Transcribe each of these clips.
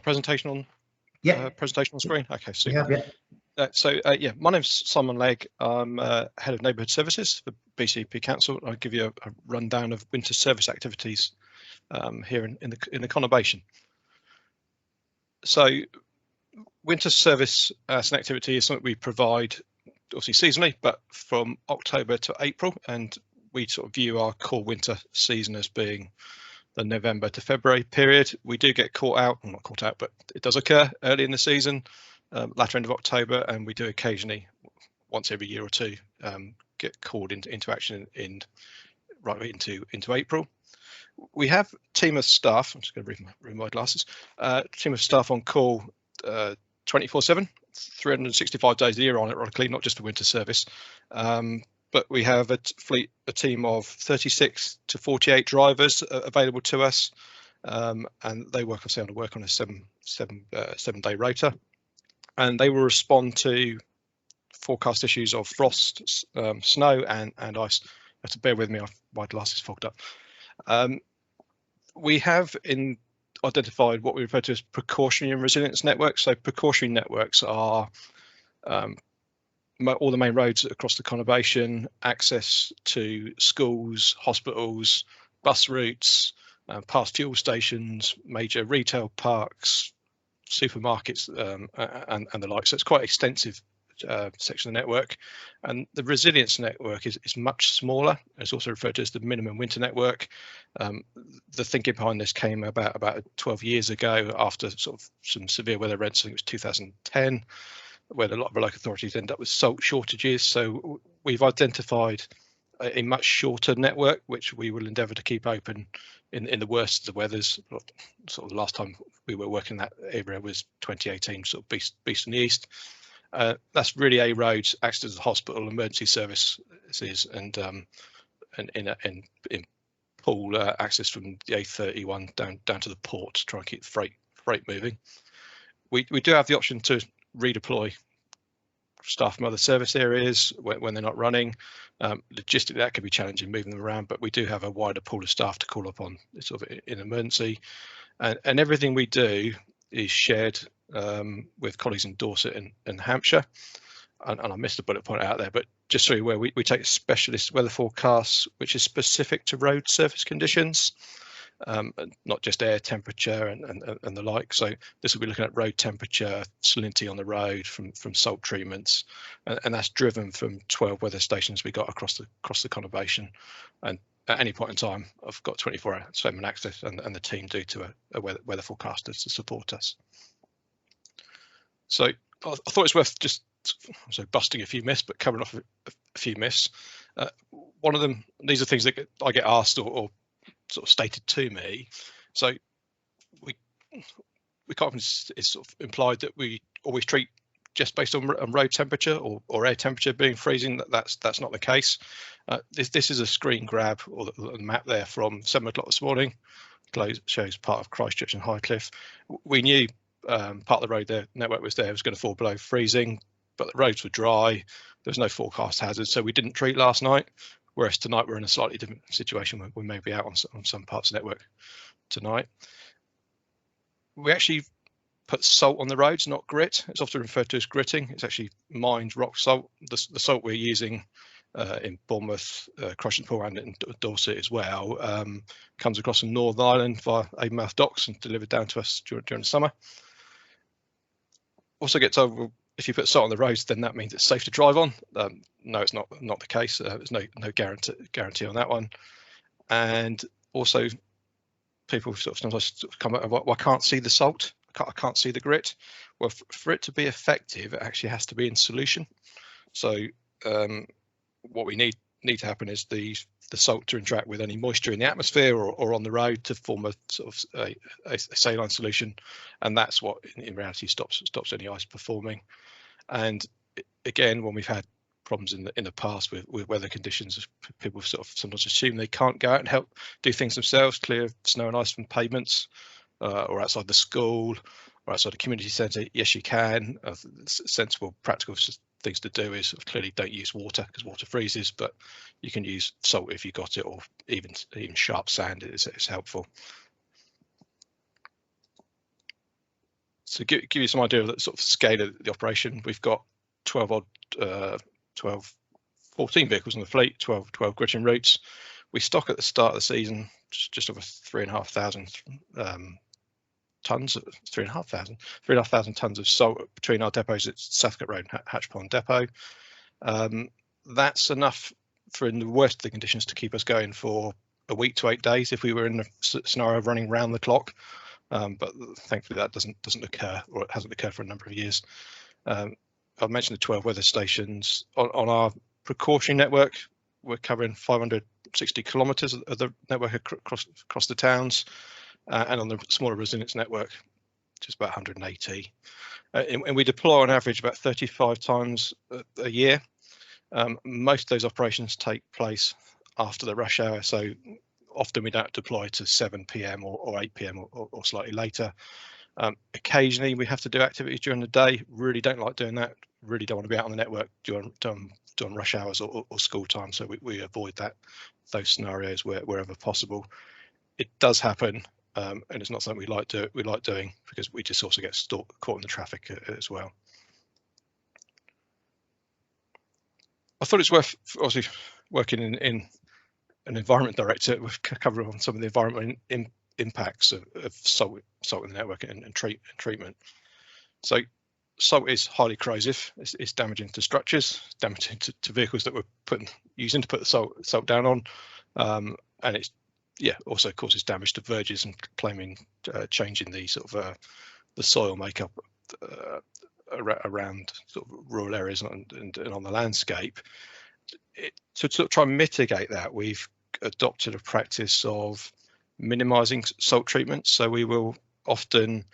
presentation on screen? Okay, super. Yeah, my name's Simon Legg. I'm Head of Neighbourhood Services for BCP Council. I'll give you a rundown of winter service activities here in the conurbation. So winter service as an activity is something we provide obviously seasonally, but from October to April, and we sort of view our core winter season as being the November to February period. We do get caught out, well, not caught out, but it does occur early in the season, latter end of October, and we do occasionally, once every year or two, get called into action right into April. We have a team of staff. I'm just going to remove my glasses. Team of staff on call 24/7, 365 days a year, ironically, not just for winter service. But we have a team of 36 to 48 drivers available to us, and they work on a seven-day rota, and they will respond to forecast issues of frost, snow, and ice. You have to bear with me, my glasses fogged up. We have identified what we refer to as precautionary and resilience networks. So precautionary networks are all the main roads across the conurbation, access to schools, hospitals, bus routes, past fuel stations, major retail parks, supermarkets, and the like. So it's quite extensive section of the network. And the resilience network is much smaller. It's also referred to as the minimum winter network. The thinking behind this came about 12 years ago after sort of some severe weather events. I think it was 2010. Where a lot of our local authorities end up with salt shortages. So we've identified a much shorter network, which we will endeavour to keep open in the worst of the weathers. Sort of the last time we were working in that area was 2018, sort of beast in the east. That's really A roads, access to the hospital, emergency services, and in Poole, access from the A31 down to the port to try and keep freight moving. We do have the option to redeploy staff from other service areas when they're not running. Logistically, that could be challenging moving them around, but we do have a wider pool of staff to call upon sort of in emergency, and everything we do is shared with colleagues in Dorset and Hampshire. And I missed a bullet point out there, but just so you're aware, we take specialist weather forecasts which is specific to road surface conditions, not just air temperature and the like. So this will be looking at road temperature, salinity on the road from salt treatments, and that's driven from 12 weather stations we got across the conurbation. And at any point in time, I've got 24/7 access, and the team do to a weather forecaster to support us. So I thought it's worth just busting a few myths, but covering off a few myths. One of them, these are things that I get asked or sort of stated to me. So we can't, it's sort of implied that we always treat just based on road temperature or air temperature being freezing. That's not the case. This is a screen grab or the map there from 7 o'clock this morning. Shows part of Christchurch and Highcliffe. We knew part of the road there network was there, it was going to fall below freezing, but the roads were dry. There was no forecast hazard, so we didn't treat last night. Whereas tonight we're in a slightly different situation where we may be out on some parts of the network tonight. We actually put salt on the roads, not grit. It's often referred to as gritting. It's actually mined rock salt. The salt we're using in Bournemouth, Christchurch, Poole, and in Dorset as well comes across from Northern Ireland via Avonmouth docks and delivered down to us during the summer. Also get told, well, if you put salt on the roads, then that means it's safe to drive on. No, it's not the case. There's no guarantee on that one. And also, people sort of sometimes come up, well, I can't see the salt. I can't see the grit. Well, for it to be effective, it actually has to be in solution. So what we need to happen is the salt to interact with any moisture in the atmosphere or on the road to form a sort of a saline solution, and that's what in reality stops any ice performing. And again, when we've had problems in the past with weather conditions, people sort of sometimes assume they can't go out and help do things themselves, clear snow and ice from pavements or outside the school or outside the community centre. Yes, you can. Sensible, practical things to do is clearly don't use water because water freezes, but you can use salt if you got it, or even sharp sand is helpful. to give you some idea of the sort of scale of the operation, we've got 12 odd, 14 vehicles in the fleet, 12 gritting routes. We stock at the start of the season just over 3,500 tons, 3,500 tons of salt between our depots at Southcote Road and Hatch Pond Depot. That's enough for, in the worst of the conditions, to keep us going for a week to 8 days if we were in a scenario of running round the clock. But thankfully that doesn't occur, or it hasn't occurred for a number of years. I've mentioned the 12 weather stations. On our precautionary network, we're covering 560 kilometres of the network across the towns, and on the smaller resilience network, just about 180. And we deploy on average about 35 times a year. Most of those operations take place after the rush hour, so often we don't deploy to 7 p.m. or 8 p.m. or slightly later. Occasionally we have to do activities during the day. Really don't like doing that. Really don't want to be out on the network during rush hours or school time, so we avoid those scenarios wherever possible. It does happen, and it's not something we like doing, because we just also get caught in the traffic as well. I thought it's worth, obviously, working in an environment director, we've covered on some of the environmental impacts of salt in the network and treatment. So salt is highly corrosive. It's damaging to structures, damaging to vehicles that we're using to put the salt down on, and it's also causes damage to verges and changing the sort of the soil makeup around sort of rural areas and on the landscape. To sort of try and mitigate that, we've adopted a practice of minimising salt treatment. So we will often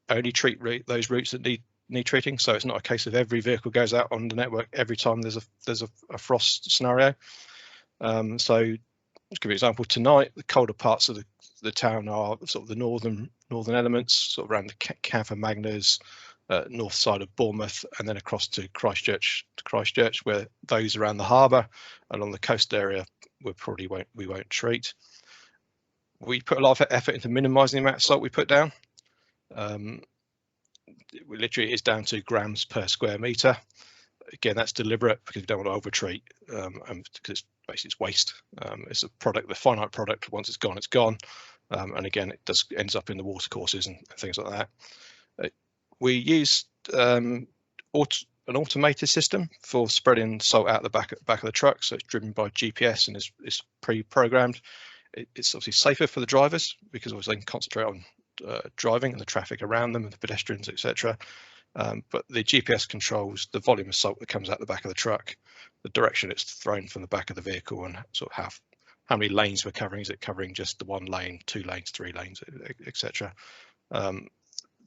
only treat those routes that need treating. So it's not a case of every vehicle goes out on the network every time there's a frost scenario. So to give you an example, tonight the colder parts of the town are sort of the northern elements, sort of around the Camphor Magnas, north side of Bournemouth, and then across to Christchurch, where those around the harbour and on the coast area we won't treat. We put a lot of effort into minimising the amount of salt we put down. Literally, it's down to grams per square metre. Again, that's deliberate because we don't want to over-treat, and because it's waste. It's a product, the finite product. Once it's gone, it's gone. And again, it ends up in the watercourses and things like that. We use an automated system for spreading salt out the back of the truck, so it's driven by GPS and is pre-programmed. It's obviously safer for the drivers because obviously they can concentrate on driving and the traffic around them and the pedestrians, etc. But the GPS controls the volume of salt that comes out the back of the truck, the direction it's thrown from the back of the vehicle, and sort of how many lanes we're covering. Is it covering just the 1 lane, 2 lanes, 3 lanes, etc.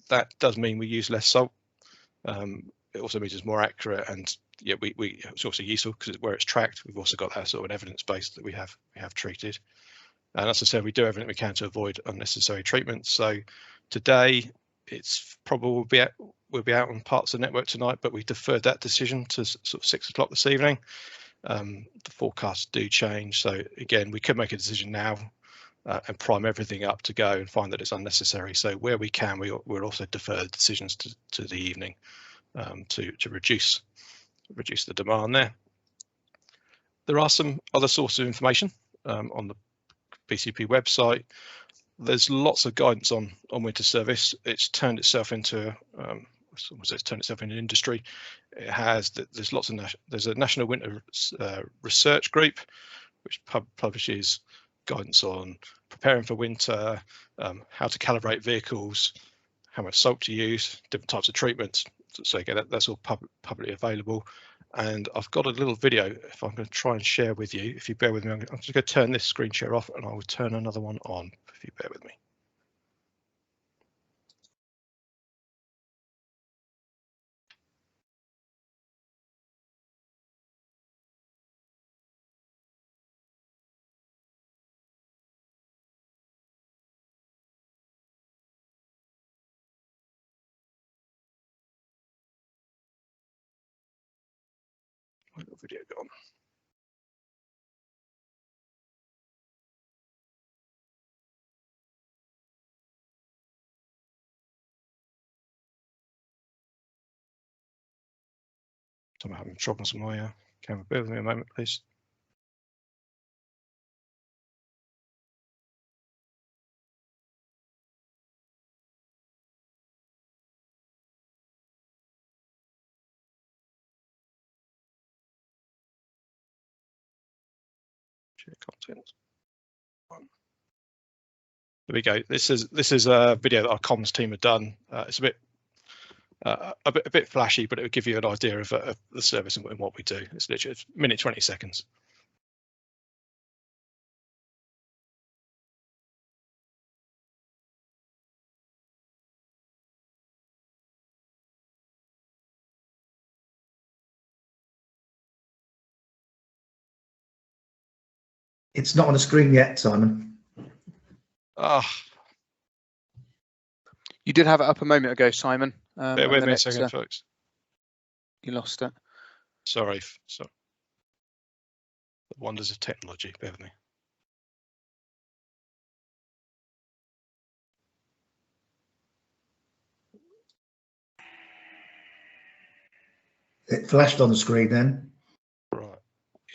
That does mean we use less salt. It also means it's more accurate, and it's also useful because where it's tracked, we've also got that sort of an evidence base that we have treated. And as I said, we do everything we can to avoid unnecessary treatments. So today, it's probably we'll be out on parts of the network tonight, but we deferred that decision to sort of 6 o'clock this evening. The forecasts do change, so again, we could make a decision now and prime everything up to go and find that it's unnecessary. So where we can, we'll also defer decisions to the evening to reduce the demand there. There are some other sources of information on the PCP website. There's lots of guidance on winter service. It's turned itself into an industry. There's a national winter research group which publishes guidance on preparing for winter, how to calibrate vehicles, how much salt to use, different types of treatments. So again, that's all publicly available. And I've got a little video, if I'm going to try and share with you, if you bear with me, I'm just going to turn this screen share off and I will turn another one on, if you bear with me. Where's the video gone? I'm having troubles with my camera. Bear with me a moment, please. Share content. There we go. This is a video that our comms team have done. It's a bit flashy, but it would give you an idea of the service and what we do. It's literally a minute 20 seconds. It's not on the screen yet, Simon. You did have it up a moment ago, Simon. Bear with me a second, folks. You lost it. Sorry. The wonders of technology. Bear with me. It flashed on the screen then. Right.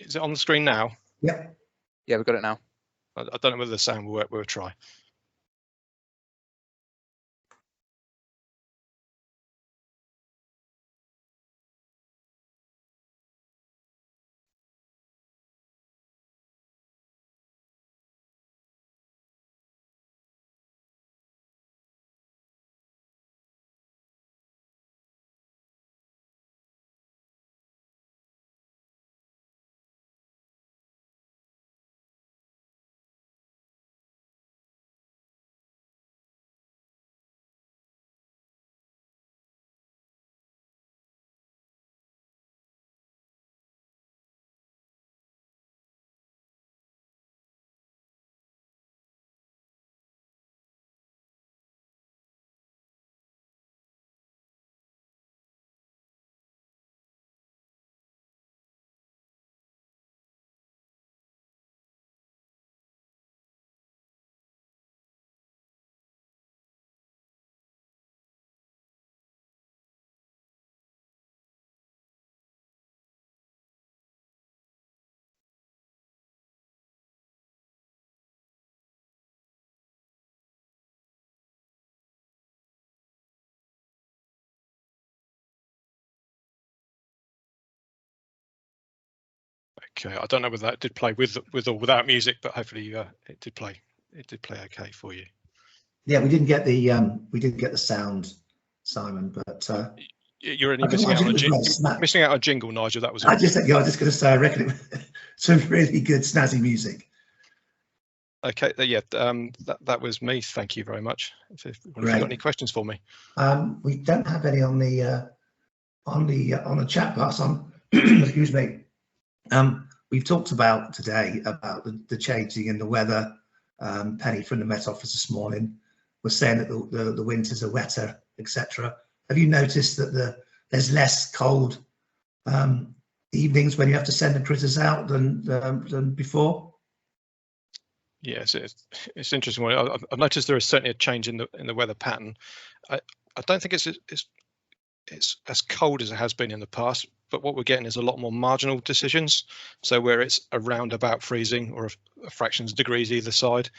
Is it on the screen now? Yep. Yeah, we've got it now. I don't know whether the sound will work. We'll try. Okay, I don't know whether that did play with or without music, but hopefully it did play. It did play okay for you. Yeah, we didn't get the sound, Simon, but you're only missing out on a jingle, Nigel. That was. I was just going to say, I reckon some really good snazzy music. Okay, yeah, that was me. Thank you very much. If you've got any questions for me, we don't have any on the chat box. Excuse me. We've talked about today about the changing in the weather. Penny from the Met Office this morning was saying that the winters are wetter, etc. Have you noticed that there's less cold evenings when you have to send the critters out than before? Yes, it's interesting. I've noticed there is certainly a change in the weather pattern. I don't think it's as cold as it has been in the past, but what we're getting is a lot more marginal decisions. So where it's around about freezing or a fractions of degrees either side,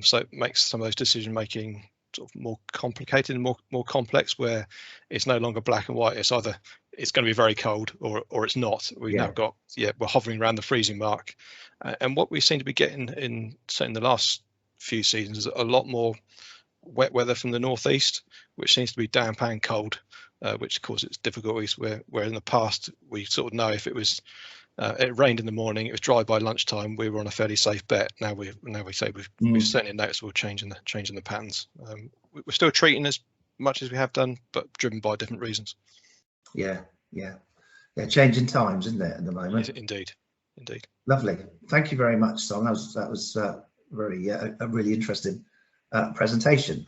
so it makes some of those decision making sort of more complicated and more complex, where it's no longer black and white. It's either it's going to be very cold or it's not. We've now got we're hovering around the freezing mark, and what we seem to be getting in the last few seasons is a lot more wet weather from the northeast, which seems to be damp and cold, which causes difficulties. Where in the past we sort of know if it was it rained in the morning, it was dry by lunchtime, we were on a fairly safe bet. Now we say we've certainly a noticeable change in the patterns. We're still treating as much as we have done, but driven by different reasons. Yeah, changing times, isn't it, at the moment? Indeed. Lovely. Thank you very much, Tom. That was very a really interesting presentation.